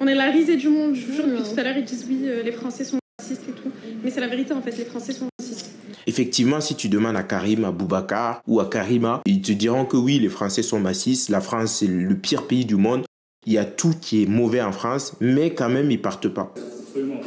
On est la risée du monde, je vous jure, depuis tout à l'heure, ils disent oui, les Français sont racistes et tout. Mais c'est la vérité, en fait, les Français sont racistes. Effectivement, si tu demandes à Karim, à Boubacar ou à Karima, ils te diront que oui, les Français sont racistes, la France c'est le pire pays du monde, il y a tout qui est mauvais en France, mais quand même ils partent pas. Absolument.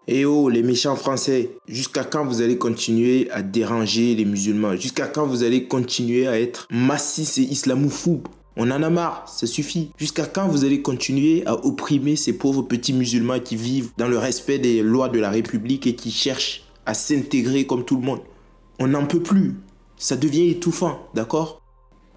Eh oh, les méchants Français, jusqu'à quand vous allez continuer à déranger les musulmans? Jusqu'à quand vous allez continuer à être massifs et islamophobes? On en a marre, ça suffit. Jusqu'à quand vous allez continuer à opprimer ces pauvres petits musulmans qui vivent dans le respect des lois de la République et qui cherchent à s'intégrer comme tout le monde? On n'en peut plus. Ça devient étouffant, d'accord?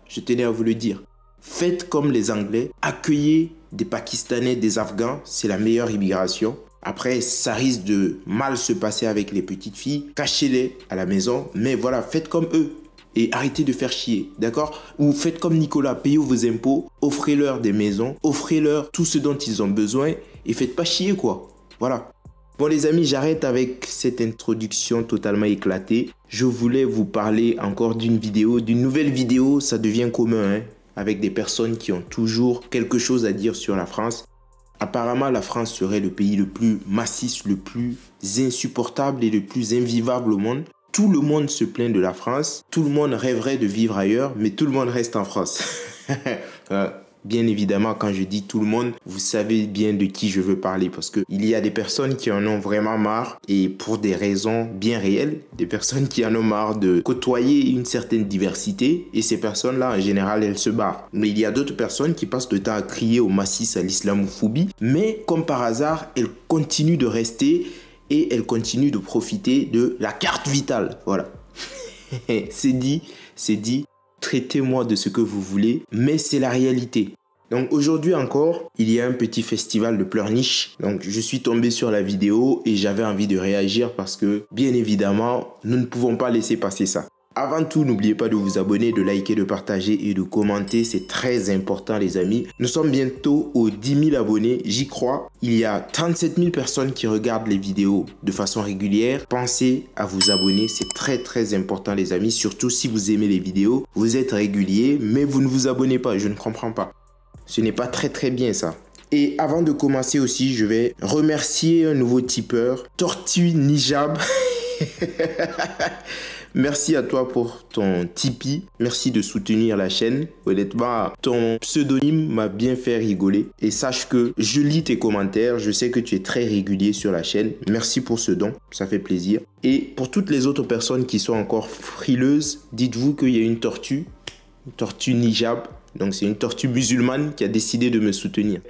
Je tenais à vous le dire. Faites comme les Anglais, accueillez des Pakistanais, des Afghans, c'est la meilleure immigration. Après, ça risque de mal se passer avec les petites filles. Cachez-les à la maison, mais voilà, faites comme eux. Et arrêtez de faire chier, d'accord? Ou faites comme Nicolas, payez vos impôts, offrez-leur des maisons, offrez-leur tout ce dont ils ont besoin et faites pas chier, quoi. Voilà. Bon les amis, j'arrête avec cette introduction totalement éclatée. Je voulais vous parler encore d'une nouvelle vidéo, ça devient commun, hein, avec des personnes qui ont toujours quelque chose à dire sur la France. Apparemment, la France serait le pays le plus massif, le plus insupportable et le plus invivable au monde. Tout le monde se plaint de la France, tout le monde rêverait de vivre ailleurs, mais tout le monde reste en France. Bien évidemment, quand je dis tout le monde, vous savez bien de qui je veux parler parce qu'il y a des personnes qui en ont vraiment marre et pour des raisons bien réelles, des personnes qui en ont marre de côtoyer une certaine diversité et ces personnes-là, en général, elles se barrent. Mais il y a d'autres personnes qui passent le temps à crier au massif, à l'islamophobie, mais comme par hasard, elles continuent de rester et elles continuent de profiter de la carte vitale. Voilà. C'est dit. Traitez-moi de ce que vous voulez, mais c'est la réalité. Donc aujourd'hui encore, il y a un petit festival de pleurniche. Donc je suis tombé sur la vidéo et j'avais envie de réagir parce que, bien évidemment, nous ne pouvons pas laisser passer ça. Avant tout, n'oubliez pas de vous abonner, de liker, de partager et de commenter. C'est très important les amis. Nous sommes bientôt aux 10 000 abonnés, j'y crois. Il y a 37 000 personnes qui regardent les vidéos de façon régulière. Pensez à vous abonner, c'est très important les amis. Surtout si vous aimez les vidéos, vous êtes régulier mais vous ne vous abonnez pas, je ne comprends pas. Ce n'est pas très bien ça. Et avant de commencer aussi, je vais remercier un nouveau tipeur, Tortue Nijab. Merci à toi pour ton Tipeee. Merci de soutenir la chaîne. Honnêtement, ton pseudonyme m'a bien fait rigoler. Et sache que je lis tes commentaires. Je sais que tu es très régulier sur la chaîne. Merci pour ce don. Ça fait plaisir. Et pour toutes les autres personnes qui sont encore frileuses, dites-vous qu'il y a une tortue Nijab. Donc c'est une tortue musulmane qui a décidé de me soutenir.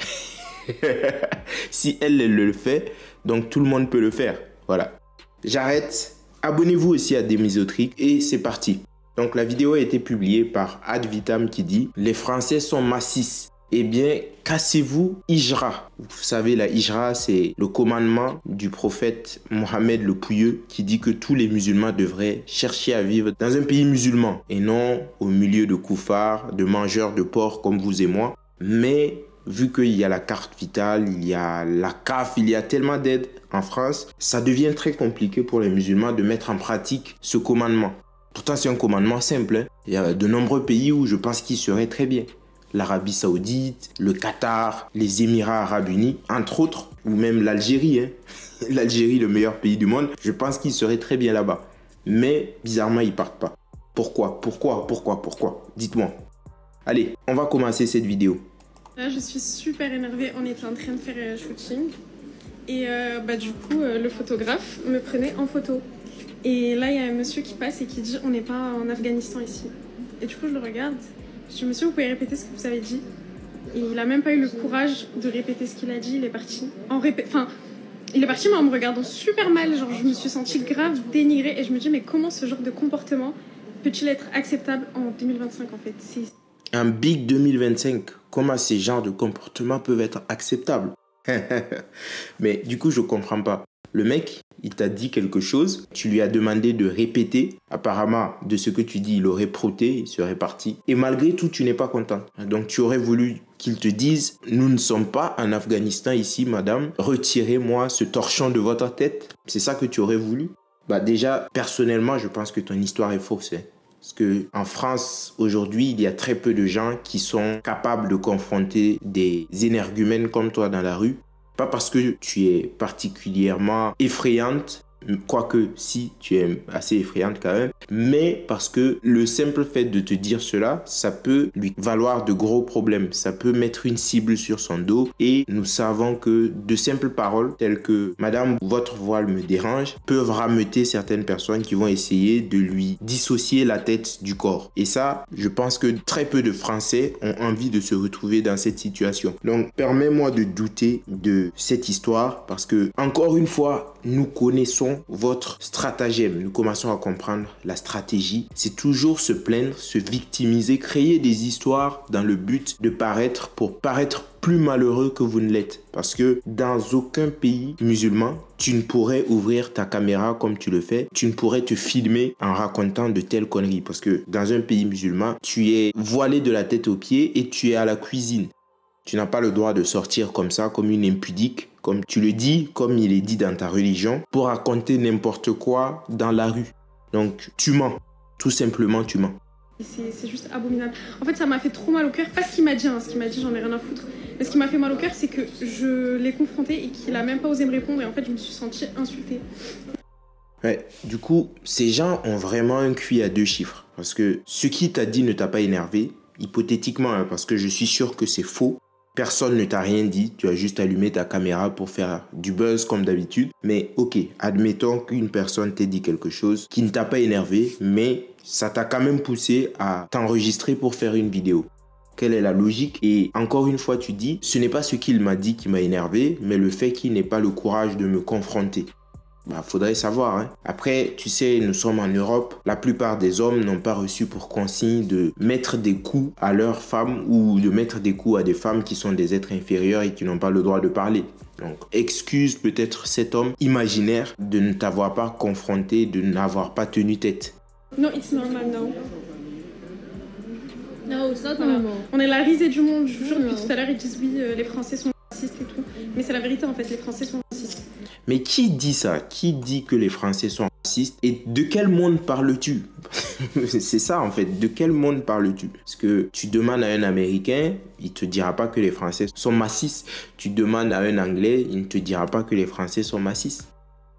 Si elle le fait, donc tout le monde peut le faire. Voilà. J'arrête. Abonnez-vous aussi à Démisotrique et c'est parti. Donc la vidéo a été publiée par Advitam qui dit « Les Français sont massifs. Eh bien, cassez-vous Hijra ». Vous savez, la Hijra, c'est le commandement du prophète Mohammed le Pouilleux qui dit que tous les musulmans devraient chercher à vivre dans un pays musulman et non au milieu de koufars, de mangeurs de porc comme vous et moi. Mais vu qu'il y a la carte vitale, il y a la CAF, il y a tellement d'aides en France, ça devient très compliqué pour les musulmans de mettre en pratique ce commandement. Pourtant, c'est un commandement simple, hein. Il y a de nombreux pays où je pense qu'il serait très bien. L'Arabie Saoudite, le Qatar, les Émirats Arabes Unis, entre autres, ou même l'Algérie. Hein. L'Algérie, le meilleur pays du monde, je pense qu'il serait très bien là-bas. Mais bizarrement, ils partent pas. Pourquoi? Dites-moi. Allez, on va commencer cette vidéo. Là, je suis super énervée. On était en train de faire un shooting. Et du coup, le photographe me prenait en photo. Et là, il y a un monsieur qui passe et qui dit « On n'est pas en Afghanistan ici ». Et du coup, je le regarde. Je dis « Monsieur, vous pouvez répéter ce que vous avez dit ?» Et il n'a même pas eu le courage de répéter ce qu'il a dit. Il est parti. Il est parti, mais en me regardant super mal. Genre, je me suis sentie grave dénigrée. Et je me dis « Mais comment ce genre de comportement peut-il être acceptable en 2025 en fait ?» Un big 2025, comment ces genres de comportements peuvent être acceptables? Mais du coup, je comprends pas. Le mec, il t'a dit quelque chose, tu lui as demandé de répéter. Apparemment, de ce que tu dis, il aurait protesté, il serait parti. Et malgré tout, tu n'es pas content. Donc, tu aurais voulu qu'il te dise « Nous ne sommes pas en Afghanistan ici, madame. Retirez-moi ce torchon de votre tête. » C'est ça que tu aurais voulu? Bah déjà, personnellement, je pense que ton histoire est fausse. Hein. Parce qu'en France, aujourd'hui, il y a très peu de gens qui sont capables de confronter des énergumènes comme toi dans la rue. Pas parce que tu es particulièrement effrayante, quoique si tu es assez effrayante quand même, mais parce que le simple fait de te dire cela, ça peut lui valoir de gros problèmes. Ça peut mettre une cible sur son dos et nous savons que de simples paroles telles que Madame, votre voile me dérange peuvent rameuter certaines personnes qui vont essayer de lui dissocier la tête du corps. Et ça, je pense que très peu de Français ont envie de se retrouver dans cette situation. Donc, permets-moi de douter de cette histoire parce que, encore une fois, nous connaissons votre stratagème. Nous commençons à comprendre la stratégie. C'est toujours se plaindre, se victimiser, créer des histoires dans le but de paraître, pour paraître plus malheureux que vous ne l'êtes. Parce que dans aucun pays musulman, tu ne pourrais ouvrir ta caméra comme tu le fais. Tu ne pourrais te filmer en racontant de telles conneries. Parce que dans un pays musulman, tu es voilé de la tête aux pieds et tu es à la cuisine. Tu n'as pas le droit de sortir comme ça, comme une impudique, comme tu le dis, comme il est dit dans ta religion, pour raconter n'importe quoi dans la rue. Donc, tu mens. Tout simplement, tu mens. C'est juste abominable. En fait, ça m'a fait trop mal au cœur. Pas ce qu'il m'a dit, ce qu'il m'a dit, j'en ai rien à foutre. Mais ce qui m'a fait mal au cœur, c'est que je l'ai confronté et qu'il a même pas osé me répondre. Et en fait, je me suis sentie insultée. Ouais, du coup, ces gens ont vraiment un QI à 2 chiffres. Parce que ce qui t'a dit ne t'a pas énervé, hypothétiquement, parce que je suis sûr que c'est faux. Personne ne t'a rien dit, tu as juste allumé ta caméra pour faire du buzz comme d'habitude. Mais ok, admettons qu'une personne t'ait dit quelque chose qui ne t'a pas énervé, mais ça t'a quand même poussé à t'enregistrer pour faire une vidéo. Quelle est la logique? Et encore une fois, tu dis, ce n'est pas ce qu'il m'a dit qui m'a énervé, mais le fait qu'il n'ait pas le courage de me confronter. Faudrait savoir. Hein. Après, tu sais, nous sommes en Europe. La plupart des hommes n'ont pas reçu pour consigne de mettre des coups à leurs femmes ou de mettre des coups à des femmes qui sont des êtres inférieurs et qui n'ont pas le droit de parler. Donc, excuse peut-être cet homme imaginaire de ne t'avoir pas confronté, de n'avoir pas tenu tête. No, it's normal now. No, it's not normal. On est la risée du monde. Je vous jure, depuis tout à l'heure, ils disent oui, les Français sont racistes et tout. Mais c'est la vérité, en fait, les Français sont racistes. Mais qui dit ça? Qui dit que les Français sont racistes? Et de quel monde parles-tu? C'est ça en fait, de quel monde parles-tu? Parce que tu demandes à un Américain, il ne te dira pas que les Français sont massistes. Tu demandes à un Anglais, il ne te dira pas que les Français sont massistes.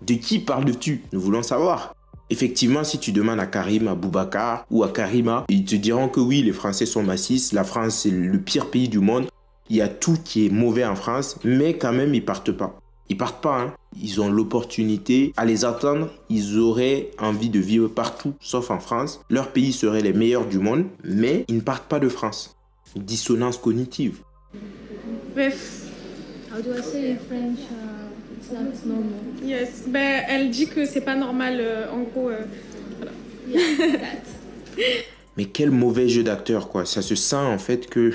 De qui parles-tu? Nous voulons savoir. Effectivement, si tu demandes à Karim, à Boubacar ou à Karima, ils te diront que oui, les Français sont massistes. La France, c'est le pire pays du monde. Il y a tout qui est mauvais en France, mais quand même, ils partent pas. Ils partent pas, hein. Ils ont l'opportunité. À les attendre, ils auraient envie de vivre partout, sauf en France. Leur pays serait les meilleurs du monde, mais ils ne partent pas de France. Dissonance cognitive. Bref. How do I say in French? It's not normal. Yes. Elle dit que c'est pas normal, en gros. Voilà. Yeah, that. Mais quel mauvais jeu d'acteur, quoi. Ça se sent en fait que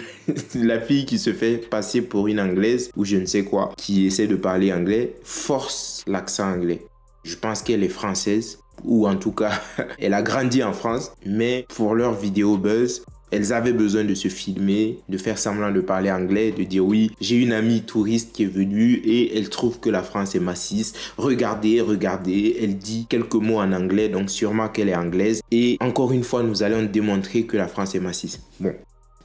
la fille qui se fait passer pour une Anglaise ou je ne sais quoi, qui essaie de parler anglais, force l'accent anglais. Je pense qu'elle est française, ou en tout cas, elle a grandi en France, mais pour leur vidéo buzz, elles avaient besoin de se filmer, de faire semblant de parler anglais, de dire oui, j'ai une amie touriste qui est venue et elle trouve que la France est massiste. Regardez, regardez, elle dit quelques mots en anglais, donc sûrement qu'elle est anglaise. Et encore une fois, nous allons démontrer que la France est massiste. Bon,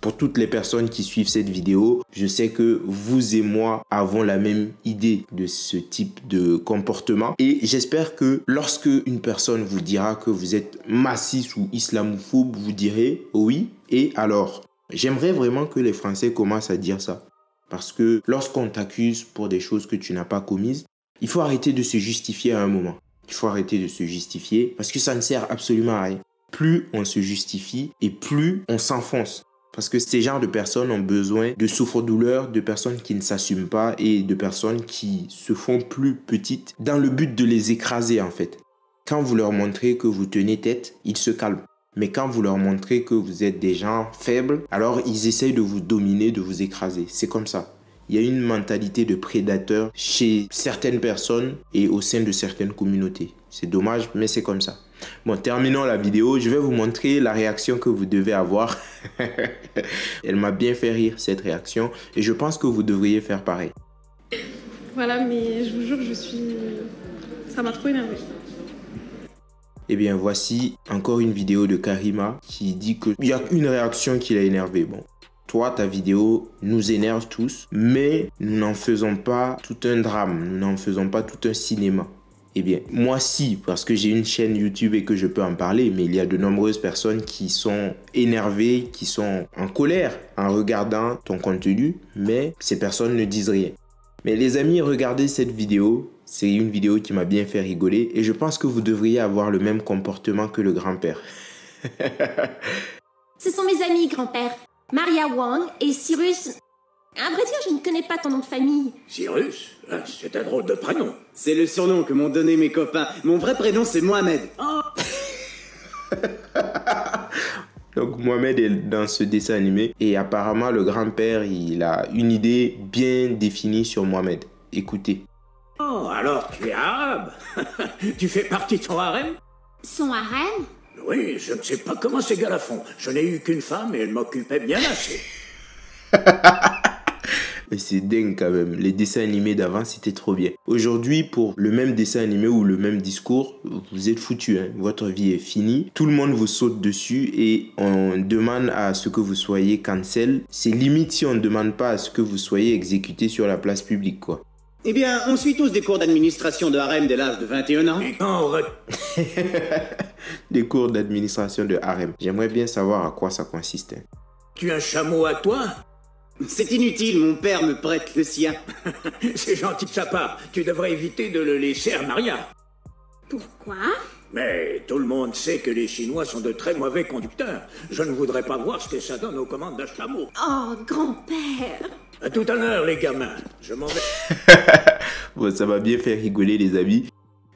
pour toutes les personnes qui suivent cette vidéo, je sais que vous et moi avons la même idée de ce type de comportement. Et j'espère que lorsque une personne vous dira que vous êtes massiste ou islamophobe, vous direz oui. Et alors, j'aimerais vraiment que les Français commencent à dire ça. Parce que lorsqu'on t'accuse pour des choses que tu n'as pas commises, il faut arrêter de se justifier à un moment. Il faut arrêter de se justifier parce que ça ne sert absolument à rien. Plus on se justifie et plus on s'enfonce. Parce que ces genres de personnes ont besoin de souffre-douleur, de personnes qui ne s'assument pas et de personnes qui se font plus petites dans le but de les écraser en fait. Quand vous leur montrez que vous tenez tête, ils se calment. Mais quand vous leur montrez que vous êtes des gens faibles, alors ils essayent de vous dominer, de vous écraser. C'est comme ça. Il y a une mentalité de prédateur chez certaines personnes et au sein de certaines communautés. C'est dommage, mais c'est comme ça. Bon, terminons la vidéo. Je vais vous montrer la réaction que vous devez avoir. Elle m'a bien fait rire, cette réaction. Et je pense que vous devriez faire pareil. Voilà, mais je vous jure, ça m'a trop énervée. Eh bien, voici encore une vidéo de Karima qui dit qu'il y a une réaction qui l'a énervé. Bon, toi, ta vidéo nous énerve tous, mais nous n'en faisons pas tout un drame, nous n'en faisons pas tout un cinéma. Eh bien, moi si, parce que j'ai une chaîne YouTube et que je peux en parler, mais il y a de nombreuses personnes qui sont énervées, qui sont en colère en regardant ton contenu, mais ces personnes ne disent rien. Mais les amis, regardez cette vidéo. C'est une vidéo qui m'a bien fait rigoler et je pense que vous devriez avoir le même comportement que le grand-père. Ce sont mes amis, grand-père. Maria Wang et Cyrus. À vrai dire, je ne connais pas ton nom de famille. Cyrus? Ah, c'est un drôle de prénom. C'est le surnom que m'ont donné mes copains. Mon vrai prénom, c'est Mohamed. Donc Mohamed est dans ce dessin animé et apparemment le grand-père, il a une idée bien définie sur Mohamed. Écoutez. Oh, alors tu es arabe. Tu fais partie de son harem? Son harem? Oui, je ne sais pas comment ces gars la font. Je n'ai eu qu'une femme et elle m'occupait bien assez. Mais c'est dingue quand même. Les dessins animés d'avant, c'était trop bien. Aujourd'hui, pour le même dessin animé ou le même discours, vous êtes foutus. Hein. Votre vie est finie. Tout le monde vous saute dessus et on demande à ce que vous soyez cancel. C'est limite si on ne demande pas à ce que vous soyez exécuté sur la place publique, quoi. Eh bien, on suit tous des cours d'administration de harem dès l'âge de 21 ans. Et quand aurait... Des cours d'administration de harem. J'aimerais bien savoir à quoi ça consiste. Hein. Tu as un chameau à toi? C'est inutile, mon père me prête le sien. C'est gentil de sa part. Tu devrais éviter de le laisser à Maria. Pourquoi? Mais tout le monde sait que les Chinois sont de très mauvais conducteurs. Je ne voudrais pas voir ce que ça donne aux commandes d'un chameau. Oh, grand-père. À tout à l'heure, les gamins. Je m'en vais. Bon, ça m'a bien fait rigoler, les amis.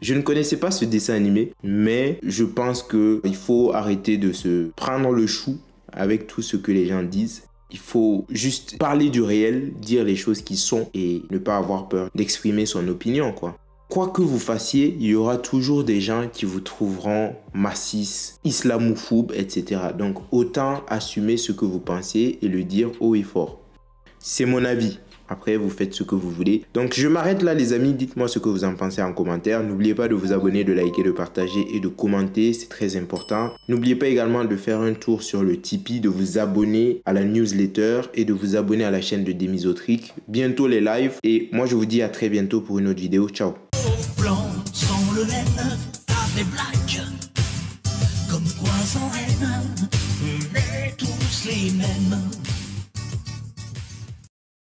Je ne connaissais pas ce dessin animé, mais je pense qu'il faut arrêter de se prendre le chou avec tout ce que les gens disent. Il faut juste parler du réel, dire les choses qui sont et ne pas avoir peur d'exprimer son opinion, quoi. Quoi que vous fassiez, il y aura toujours des gens qui vous trouveront massif, islamophobe, etc. Donc autant assumer ce que vous pensez et le dire haut et fort. C'est mon avis. Après, vous faites ce que vous voulez. Donc, je m'arrête là, les amis. Dites-moi ce que vous en pensez en commentaire. N'oubliez pas de vous abonner, de liker, de partager et de commenter. C'est très important. N'oubliez pas également de faire un tour sur le Tipeee, de vous abonner à la newsletter et de vous abonner à la chaîne de Demisotric. Bientôt les lives. Et moi, je vous dis à très bientôt pour une autre vidéo. Ciao. Blanc sans le lait.